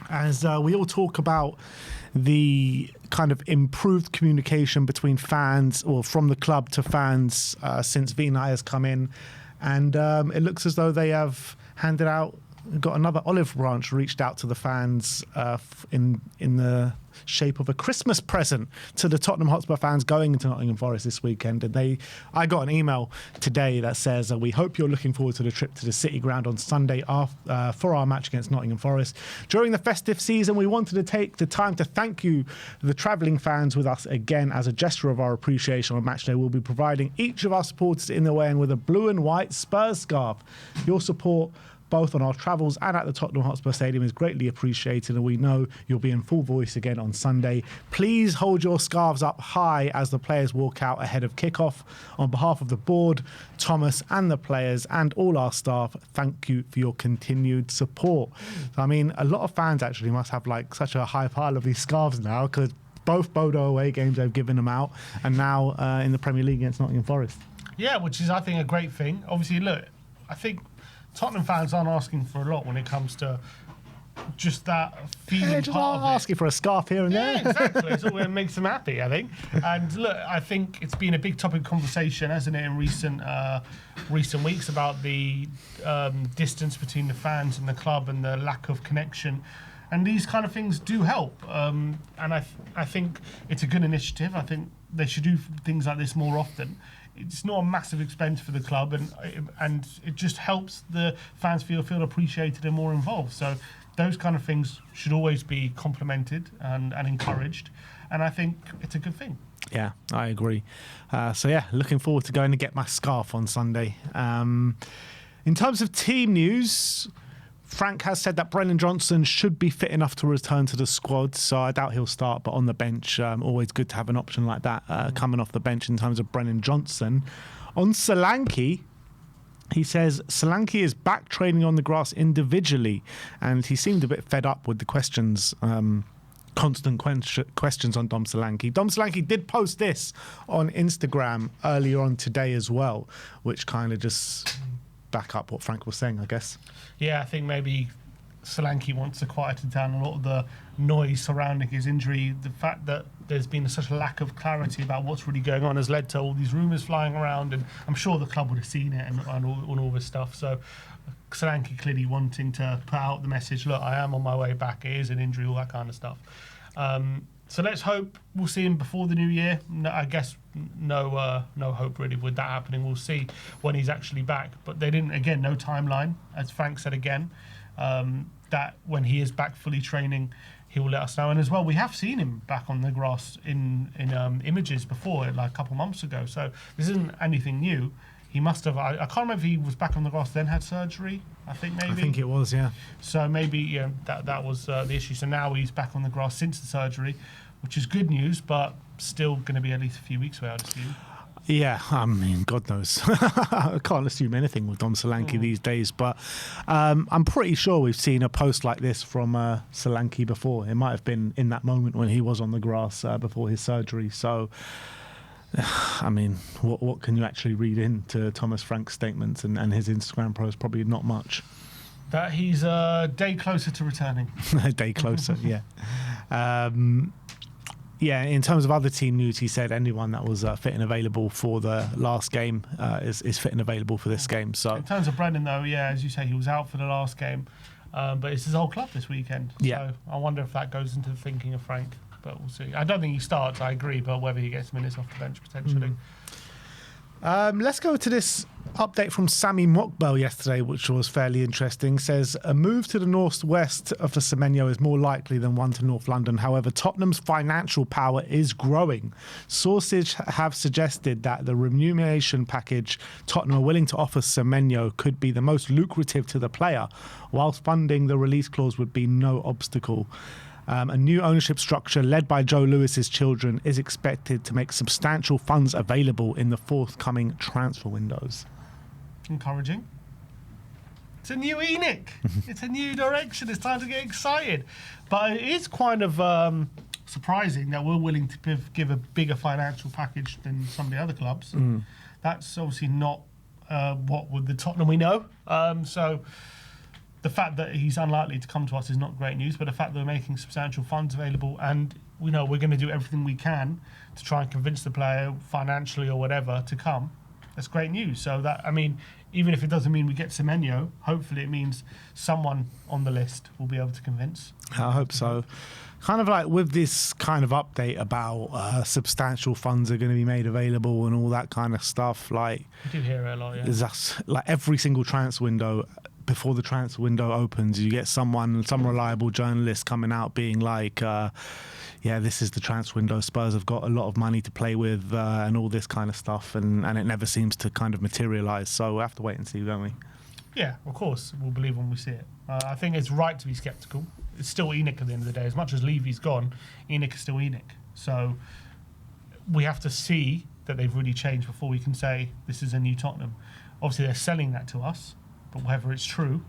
as we all talk about the kind of improved communication between fans, or from the club to fans, since Vinay has come in. And it looks as though they have got another olive branch reached out to the fans in the shape of a Christmas present to the Tottenham Hotspur fans going into Nottingham Forest this weekend. And I got an email today that says, we hope you're looking forward to the trip to the City Ground on Sunday for our match against Nottingham Forest. During the festive season, we wanted to take the time to thank you, the travelling fans, with us again as a gesture of our appreciation on match day. We'll be providing each of our supporters in the way and with a blue and white Spurs scarf. Your support both on our travels and at the Tottenham Hotspur Stadium is greatly appreciated, and we know you'll be in full voice again on Sunday. Please hold your scarves up high as the players walk out ahead of kickoff. On behalf of the board, Thomas and the players and all our staff, thank you for your continued support. So, I mean, a lot of fans actually must have like such a high pile of these scarves now, because both Bodo away games they've given them out, and now in the Premier League against Nottingham Forest. Yeah, which is, I think, a great thing. Obviously, look, I think Tottenham fans aren't asking for a lot when it comes to just that feeling just part of it. Asking for a scarf here and there. Yeah, exactly. It's all that makes them happy, I think. And look, I think it's been a big topic of conversation, hasn't it, in recent weeks about the distance between the fans and the club and the lack of connection. And these kind of things do help. And I think it's a good initiative. I think they should do things like this more often. It's not a massive expense for the club, and it just helps the fans feel appreciated and more involved. So those kind of things should always be complimented and encouraged, and I think it's a good thing. Yeah, I agree. Looking forward to going to get my scarf on Sunday. In terms of team news, Frank has said that Brennan Johnson should be fit enough to return to the squad, so I doubt he'll start, but on the bench, always good to have an option like that coming off the bench in terms of Brennan Johnson. On Solanke, he says Solanke is back training on the grass individually, and he seemed a bit fed up with the questions, constant questions on Dom Solanke. Dom Solanke did post this on Instagram earlier on today as well, which kind of just back up what Frank was saying, I guess. Yeah, I think maybe Solanke wants to quieten down a lot of the noise surrounding his injury. The fact that there's been such a lack of clarity about what's really going on has led to all these rumours flying around, and I'm sure the club would have seen it and all this stuff. So Solanke clearly wanting to put out the message, look, I am on my way back, it is an injury, all that kind of stuff. So let's hope we'll see him before the new year. No, I guess no hope really with that happening. We'll see when he's actually back. But they didn't, again, no timeline, as Frank said again, that when he is back fully training, he will let us know. And as well, we have seen him back on the grass in images before, like a couple months ago. So this isn't anything new. He must have, I can't remember if he was back on the grass then had surgery, I think it was, yeah. So maybe that was the issue. So now he's back on the grass since the surgery, which is good news, but still going to be at least a few weeks away, I'd assume. Yeah, I mean, God knows. I can't assume anything with Dom Solanke these days, but I'm pretty sure we've seen a post like this from Solanke before. It might have been in that moment when he was on the grass before his surgery. So, I mean, what can you actually read into Thomas Frank's statements and his Instagram post? Probably not much. That he's a day closer to returning. A day closer, yeah. Yeah, in terms of other team news, he said anyone that was fit and available for the last game is fit and available for this game. So in terms of Brendan, though, yeah, as you say, he was out for the last game, but it's his whole club this weekend. Yeah. So I wonder if that goes into the thinking of Frank, but we'll see. I don't think he starts, I agree, but whether he gets minutes off the bench potentially. Let's go to this update from Sami Mokbel yesterday, which was fairly interesting. Says a move to the northwest of the Semenyo is more likely than one to North London. However, Tottenham's financial power is growing. Sources have suggested that the remuneration package Tottenham are willing to offer Semenyo could be the most lucrative to the player, whilst funding the release clause would be no obstacle. A new ownership structure led by Joe Lewis's children is expected to make substantial funds available in the forthcoming transfer windows. Encouraging. It's a new Enoch. It's a new direction. It's time to get excited. But it is kind of surprising that we're willing to give a bigger financial package than some of the other clubs. That's obviously not what with the Tottenham we know. So the fact that he's unlikely to come to us is not great news, but the fact that we're making substantial funds available and we're going to do everything we can to try and convince the player financially or whatever to come, that's great news. So that, I mean, even if it doesn't mean we get Semenyo, hopefully it means someone on the list will be able to convince. I hope so. Kind of like with this kind of update about substantial funds are going to be made available and all that kind of stuff. Like, I do hear it a lot, yeah. That's like every single transfer window. Before the transfer window opens, you get some reliable journalist coming out being like, yeah, this is the transfer window. Spurs have got a lot of money to play with and all this kind of stuff. And it never seems to kind of materialise. So we'll have to wait and see, don't we? Yeah, of course. We'll believe when we see it. I think it's right to be sceptical. It's still Enoch at the end of the day. As much as Levy's gone, Enoch is still Enoch. So we have to see that they've really changed before we can say this is a new Tottenham. Obviously, they're selling that to us. But whether it's true,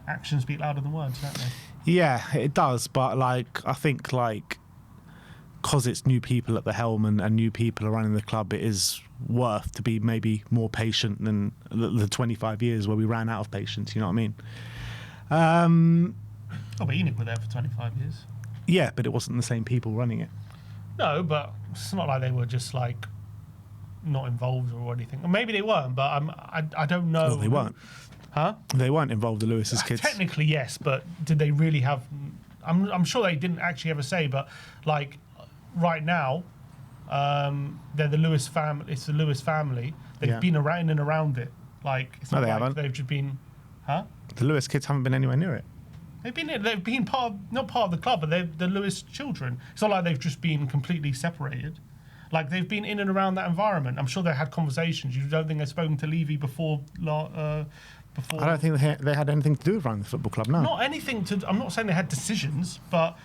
actions speak louder than words, don't they? Yeah, it does. But like, I think like, because it's new people at the helm and new people are running the club, it is worth to be maybe more patient than the 25 years where we ran out of patience. You know what I mean? Oh, but Enoch were there for 25 years. Yeah, but it wasn't the same people running it. No, but it's not like they were just like not involved or anything. Or maybe they weren't, but I don't know. Well, they weren't. Huh? They weren't involved, the Lewis's kids. Technically, yes, but did they really have... I'm sure they didn't actually ever say, but like right now, they're the Lewis family. It's the Lewis family. They've been around and around it. Like, it's not no, they like haven't. They've just been... Huh? The Lewis kids haven't been anywhere near it. They've been part of, not part of the club, but they're the Lewis children. It's not like they've just been completely separated. Like, they've been in and around that environment. I'm sure they had conversations. You don't think they've spoken to Levy before? I don't think they had anything to do with running the football club, no. Not anything to... I'm not saying they had decisions, but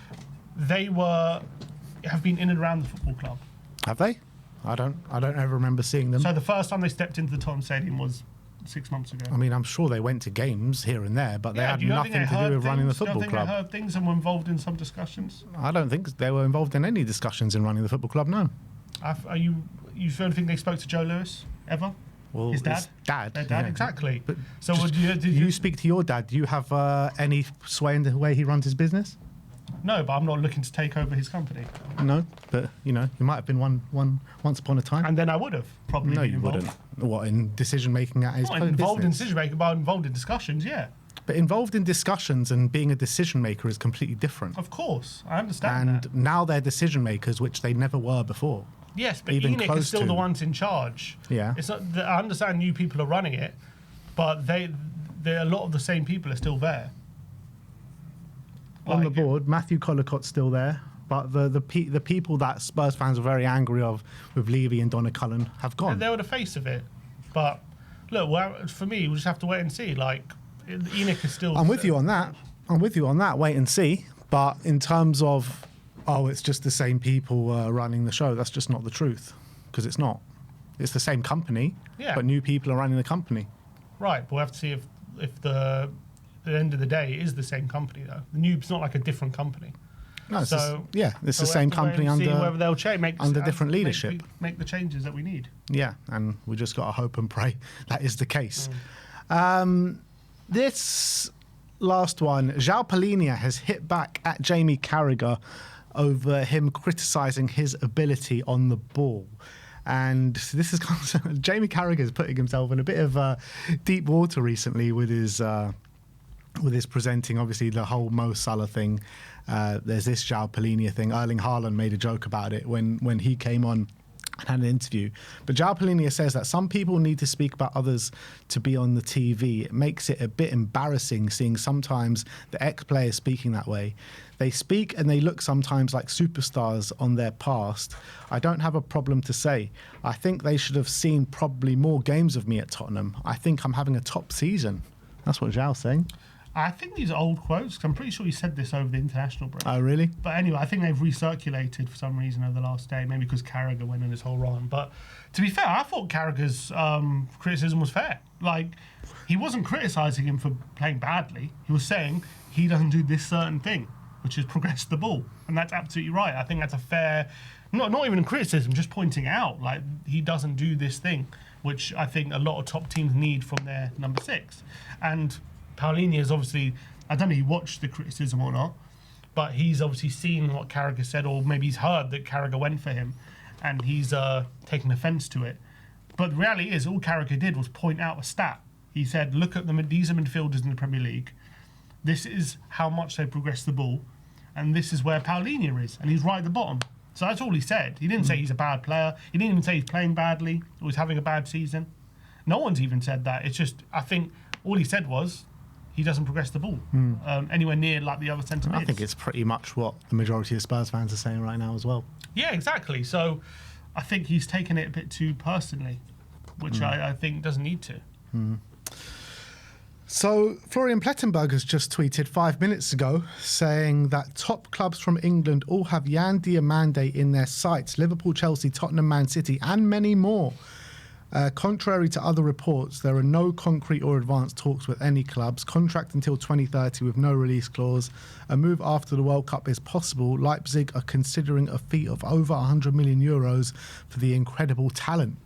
they have been in and around the football club. Have they? I don't ever remember seeing them. So the first time they stepped into the Tottenham Stadium was 6 months ago. I mean, I'm sure they went to games here and there, but they had nothing to do with running the football club. Do you think they heard things and were involved in some discussions? I don't think they were involved in any discussions in running the football club, no. You don't think they spoke to Joe Lewis ever? Well, his dad? His dad. Their dad, yeah. exactly. But so did you speak to your dad? Do you have any sway in the way he runs his business? No, but I'm not looking to take over his company. No, but you might have been one once upon a time. And then I would have probably. No, been you involved. wouldn't. What, in decision making at his Not own involved in business? decision making, but involved in discussions. Yeah. But involved in discussions and being a decision maker is completely different. Of course, I understand And that. now they're decision makers, which they never were before. Yes, but even Enoch close is still to. the ones in charge. Yeah. It's not. I understand new people are running it, but a lot of the same people are still there. On the board, Matthew Collicott's still there, but the people that Spurs fans are very angry of with Levy and Donna Cullen have gone. They were the face of it. But look, for me, we'll just have to wait and see. Like, Enoch is still... I'm with you on that. Wait and see. But in terms of, it's just the same people running the show, that's just not the truth. Because it's not. It's the same company, but new people are running the company. Right, but we'll have to see if at the end of the day, it is the same company, though. It's not like a different company. No, it's so it's the same company under whether they'll change, under different leadership. Make the changes that we need. Yeah, and we just got to hope and pray that is the case. This last one, João Palhinha has hit back at Jamie Carragher over him criticising his ability on the ball. And this is Jamie Carragher is putting himself in a bit of deep water recently with his presenting, obviously, the whole Mo Salah thing. There's this João Palhinha thing. Erling Haaland made a joke about it when he came on and had an interview. But João Palhinha says that some people need to speak about others to be on the TV. It makes it a bit embarrassing seeing sometimes the ex-players speaking that way. They speak and they look sometimes like superstars on their past. I don't have a problem to say. I think they should have seen probably more games of me at Tottenham. I think I'm having a top season. That's what João's saying. I think these are old quotes, 'cause I'm pretty sure he said this over the international break. Oh, really? But anyway, I think they've recirculated for some reason over the last day, maybe because Carragher went on his whole run. But to be fair, I thought Carragher's criticism was fair. Like, he wasn't criticising him for playing badly. He was saying he doesn't do this certain thing, which is progress the ball. And that's absolutely right. I think that's a fair, not even a criticism, just pointing out, like, he doesn't do this thing, which I think a lot of top teams need from their number 6. And Palhinha is obviously I don't know if he watched the criticism or not, but he's obviously seen what Carragher said, or maybe he's heard that Carragher went for him, and he's taken offence to it. But the reality is, all Carragher did was point out a stat. He said, look at them, these are midfielders in the Premier League. This is how much they progress the ball, and this is where Palhinha is, and he's right at the bottom. So that's all he said. He didn't say he's a bad player. He didn't even say he's playing badly or he's having a bad season. No one's even said that. It's just, I think all he said was he doesn't progress the ball anywhere near like the other centre mids. I think it's pretty much what the majority of Spurs fans are saying right now as well. Yeah, exactly. So I think he's taken it a bit too personally, which I think doesn't need to. So Florian Plettenberg has just tweeted 5 minutes ago saying that top clubs from England all have Yan Diomande in their sights. Liverpool, Chelsea, Tottenham, Man City and many more. Contrary to other reports, there are no concrete or advanced talks with any clubs. Contract until 2030 with no release clause. A move after the World Cup is possible. Leipzig are considering a fee of over 100 million euros for the incredible talent.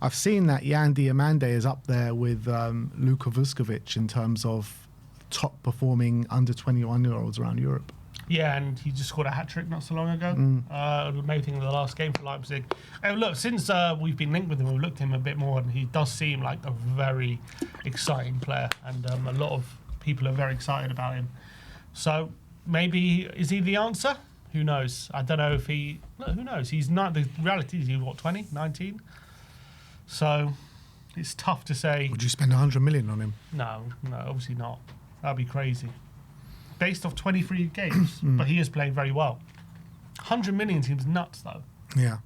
I've seen that Yan Diomande is up there with Luka Vuskovic in terms of top performing under 21-year-olds around Europe. Yeah, and he just scored a hat-trick not so long ago. Maybe in the last game for Leipzig. And look, since we've been linked with him, we've looked at him a bit more, and he does seem like a very exciting player, and a lot of people are very excited about him. So maybe, is he the answer? Who knows? I don't know if he... No, who knows? He's not... The reality is he's, what, 20? 19? So it's tough to say. Would you spend 100 million on him? No, obviously not. That'd be crazy. Based off 23 games, but he is playing very well. 100 million seems nuts, though. Yeah.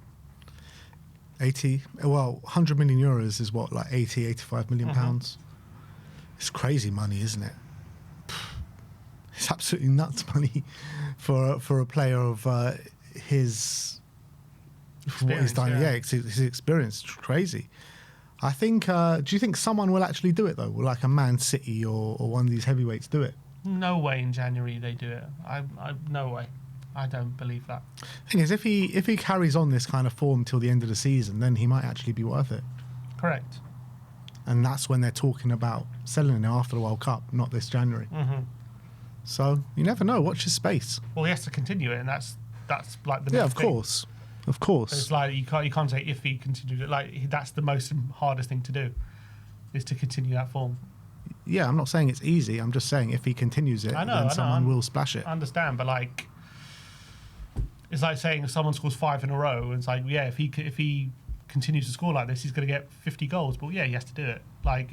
100 million euros is what, like 80, 85 million pounds? It's crazy money, isn't it? It's absolutely nuts money for a player of his... For what he's done, his experience. It's crazy. I think, do you think someone will actually do it, though? Will like a Man City or one of these heavyweights do it? No way in January they do it. No way. I don't believe that. Thing is, if he carries on this kind of form till the end of the season, then he might actually be worth it. Correct. And that's when they're talking about selling him after the World Cup, not this January. So you never know. Watch his space. Well, he has to continue it, and that's like the of course. Of course. It's like you can't say if he continues it. Like that's the most hardest thing to do, is to continue that form. Yeah, I'm not saying it's easy. I'm just saying if he continues it, then someone will splash it. I understand, but like, it's like saying if someone scores 5 in a row, and it's like, yeah, if he continues to score like this, he's going to get 50 goals. But yeah, he has to do it. Like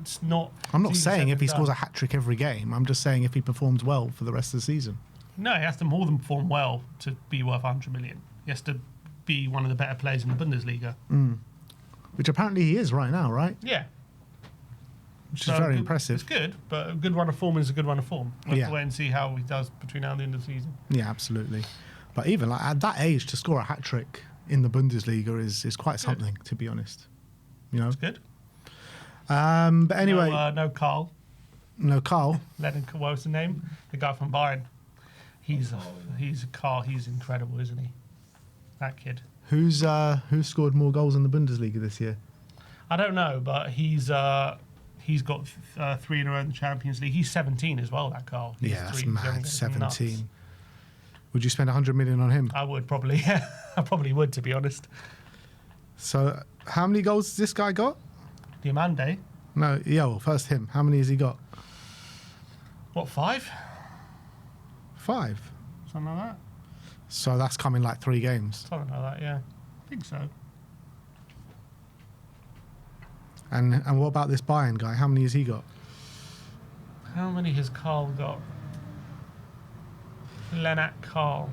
it's not. I'm not saying if he scores a hat trick every game. I'm just saying if he performs well for the rest of the season. No, he has to more than perform well to be worth 100 million. He has to be one of the better players in the Bundesliga. Which apparently he is right now, right? Yeah. Which is very impressive. It's good, but a good run of form is a good run of form. We'll have to wait and see how he does between now and the end of the season. Yeah, absolutely. But even like at that age, to score a hat-trick in the Bundesliga is quite something, to be honest. You know? It's good. But anyway... No Carl. No Carl? What was the name? The guy from Bayern. He's incredible, isn't he? That kid. Who's scored more goals in the Bundesliga this year? I don't know, but he's got 3 in a row in the Champions League. He's 17 as well, that Carl. That's mad. 17. Nuts. Would you spend 100 million on him? I would probably. Yeah, I probably would, to be honest. So, how many goals has this guy got? Diomande? No, well, first him. How many has he got? What, 5? 5? Something like that. So that's coming like 3 games. Something like that, yeah. I think so. And what about this Bayern guy? How many has he got? How many has Carl got? Lennart Carl.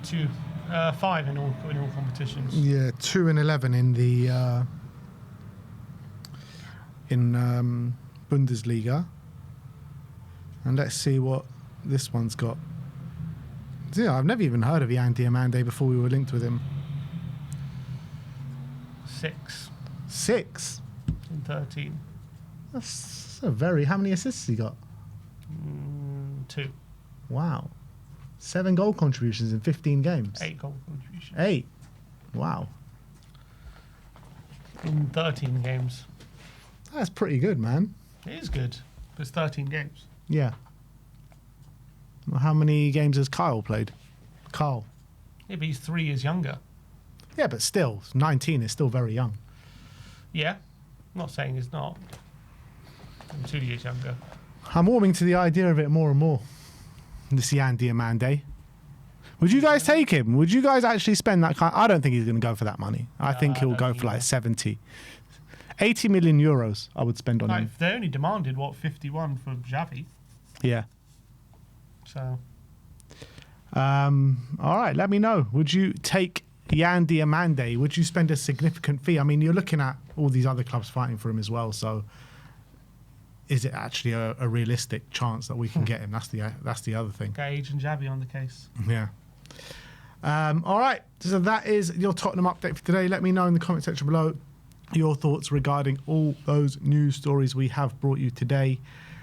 2, 5 in all competitions. Yeah, 2 and 11 in the Bundesliga. And let's see what this one's got. Yeah, I've never even heard of Yan Diomande before we were linked with him. 6. 6? In 13. That's a very... How many assists has he got? 2. Wow. 7 goal contributions in 15 games. 8 goal contributions. 8? Wow. In 13 games. That's pretty good, man. It is good. But it's 13 games. Yeah. Well, how many games has Kyle played? Carl. Yeah, but he's 3 years younger. Yeah, but still, 19 is still very young. Yeah. I'm not saying he's not. I'm 2 years younger. I'm warming to the idea of it more and more. This Yan Diomande. Would you guys take him? Would you guys actually spend that kind? I don't think he's going to go for that money. I think he'll go for like 70. 80 million euros I would spend on him. They only demanded, 51 for Xavi. Yeah. So. All right, let me know. Would you take Yan Diomande? Would you spend a significant fee? I mean, you're looking at all these other clubs fighting for him as well. So, is it actually a realistic chance that we can get him? That's the other thing. Gage and Xavi on the case. Yeah. All right. So that is your Tottenham update for today. Let me know in the comment section below your thoughts regarding all those news stories we have brought you today.